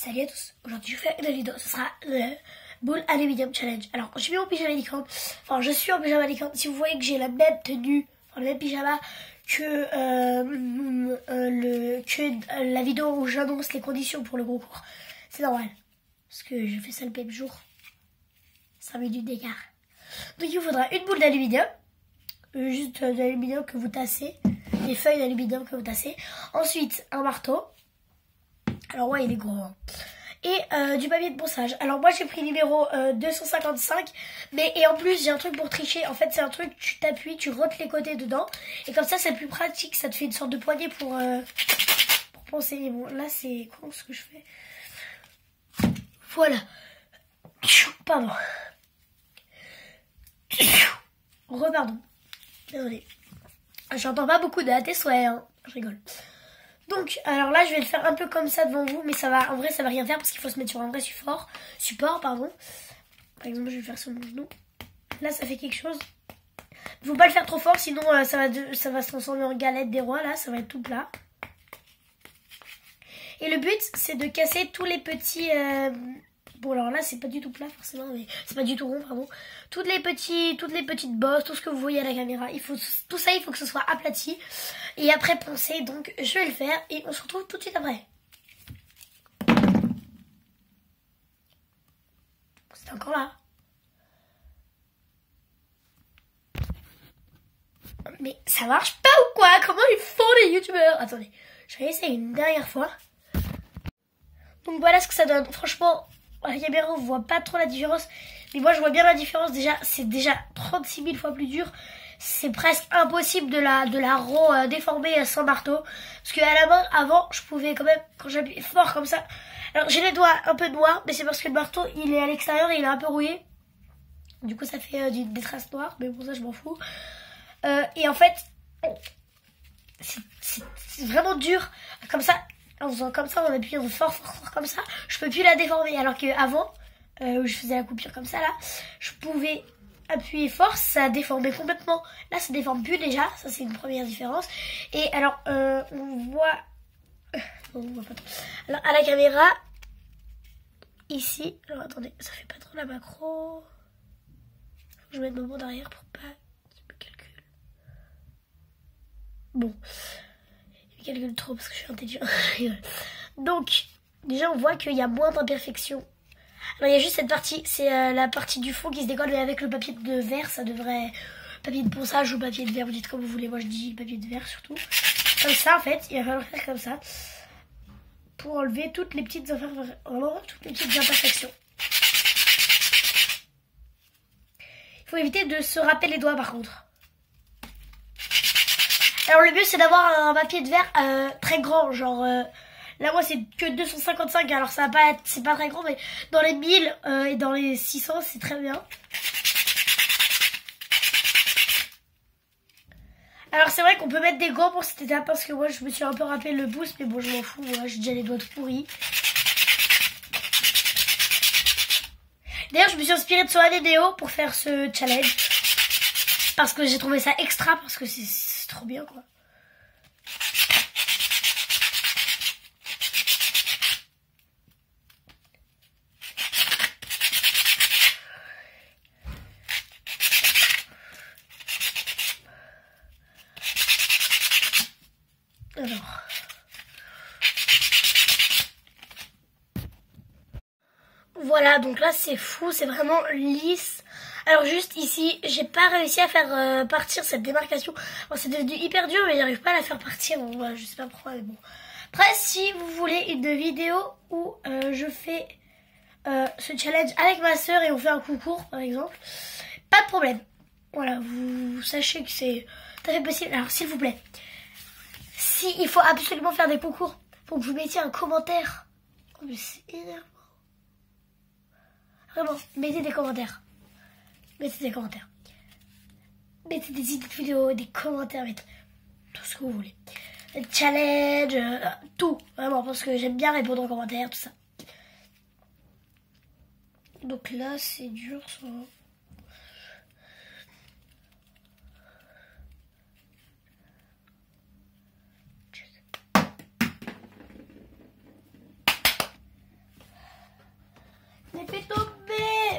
Salut à tous, aujourd'hui je fais une vidéo, ce sera le Boule Aluminium Challenge. Alors je mets mon pyjama licorne, enfin je suis en pyjama licorne, si vous voyez que j'ai la même tenue, enfin le même pyjama que, la vidéo où j'annonce les conditions pour le concours, c'est normal, parce que je fais ça le même jour, 5 minutes d'écart. Donc il vous faudra une boule d'aluminium, juste d'aluminium que vous tassez, des feuilles d'aluminium que vous tassez, ensuite un marteau. Alors ouais, il est gros. Hein. Et du papier de ponçage. Alors moi j'ai pris numéro 255. Et en plus j'ai un truc pour tricher. En fait c'est un truc, tu t'appuies, tu rotes les côtés dedans. Et comme ça c'est plus pratique. Ça te fait une sorte de poignée pour poncer. Bon là c'est con ce que je fais. Voilà. Pardon. Repardon. Désolée. J'entends pas beaucoup de ATS, ouais, hein. Je rigole. Donc, alors là, je vais le faire un peu comme ça devant vous, mais ça va, en vrai, ça va rien faire parce qu'il faut se mettre sur un vrai support, pardon. Par exemple, je vais le faire sur mon genou. Là, ça fait quelque chose. Il faut pas le faire trop fort, sinon ça va se transformer en galette des rois. Là, ça va être tout plat. Et le but, c'est de casser tous les petits. Bon, alors là, c'est pas du tout plat forcément, mais c'est pas du tout rond, pardon. Toutes les petites bosses, tout ce que vous voyez à la caméra, tout ça, il faut que ce soit aplati. Et après poncer, donc je vais le faire et on se retrouve tout de suite après. C'est encore là. Mais ça marche pas ou quoi? Comment ils font les youtubeurs? Attendez, je vais essayer une dernière fois. Donc voilà ce que ça donne. Franchement, à la caméra on voit pas trop la différence. Mais moi je vois bien la différence. Déjà, c'est déjà 36 000 fois plus dur. C'est presque impossible de la déformer sans marteau. Parce qu'à la main, avant, je pouvais quand même, quand j'appuie fort comme ça. Alors j'ai les doigts un peu noirs, mais c'est parce que le marteau, il est à l'extérieur et il est un peu rouillé. Du coup, ça fait des traces noires, mais bon, ça, je m'en fous. Et en fait, c'est vraiment dur. Comme ça, en faisant comme ça, en appuyant fort comme ça, je peux plus la déformer. Alors qu'avant, où je faisais la coupure comme ça, là, je pouvais appuyer fort, ça déformait complètement. Là, ça déforme plus déjà, ça c'est une première différence. Et alors, on voit pas trop. Alors, à la caméra, ici, alors attendez, ça fait pas trop la macro. Faut que je mette mon bord derrière pour pas qu'il me calcule. Bon, il me calcule trop parce que je suis intelligent. Donc, déjà, on voit qu'il y a moins d'imperfections. Alors il y a juste cette partie, c'est la partie du fond qui se décolle, mais avec le papier de verre, ça devrait... Papier de ponçage ou papier de verre, vous dites comme vous voulez, moi je dis papier de verre surtout. Comme ça en fait, il va falloir faire comme ça, pour enlever toutes les petites imperfections. Il faut éviter de se râper les doigts par contre. Alors le mieux c'est d'avoir un papier de verre très grand, genre... Là, moi, c'est que 255, alors ça va pas être, c'est pas très grand, mais dans les 1000 et dans les 600, c'est très bien. Alors, c'est vrai qu'on peut mettre des gants pour cette étape, parce que moi, je me suis un peu râpé le pouce, mais bon, je m'en fous, moi, j'ai déjà les doigts tout pourris. D'ailleurs, je me suis inspirée de Sohan et Néo pour faire ce challenge, parce que j'ai trouvé ça extra, parce que c'est trop bien, quoi. Alors. Voilà, donc là c'est fou, c'est vraiment lisse. Alors juste ici, j'ai pas réussi à faire partir cette démarcation. Bon, c'est devenu hyper dur, mais j'arrive pas à la faire partir. Donc voilà, je sais pas pourquoi, mais bon. Après, si vous voulez une vidéo où je fais ce challenge avec ma soeur et on fait un concours, par exemple, pas de problème. Voilà, vous sachez que c'est tout à fait possible. Alors s'il vous plaît, si il faut absolument faire des concours, faut que vous mettiez un commentaire. Oh mais c'est énervant. Vraiment, mettez des commentaires. Mettez des commentaires. Mettez des idées de vidéos, des commentaires, mettez tout ce que vous voulez. Challenge, tout. Vraiment, parce que j'aime bien répondre aux commentaires, tout ça. Donc là, c'est dur, ça.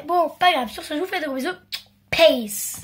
Bon, pas grave. Sur ce, je vous fais de gros bisous. Peace.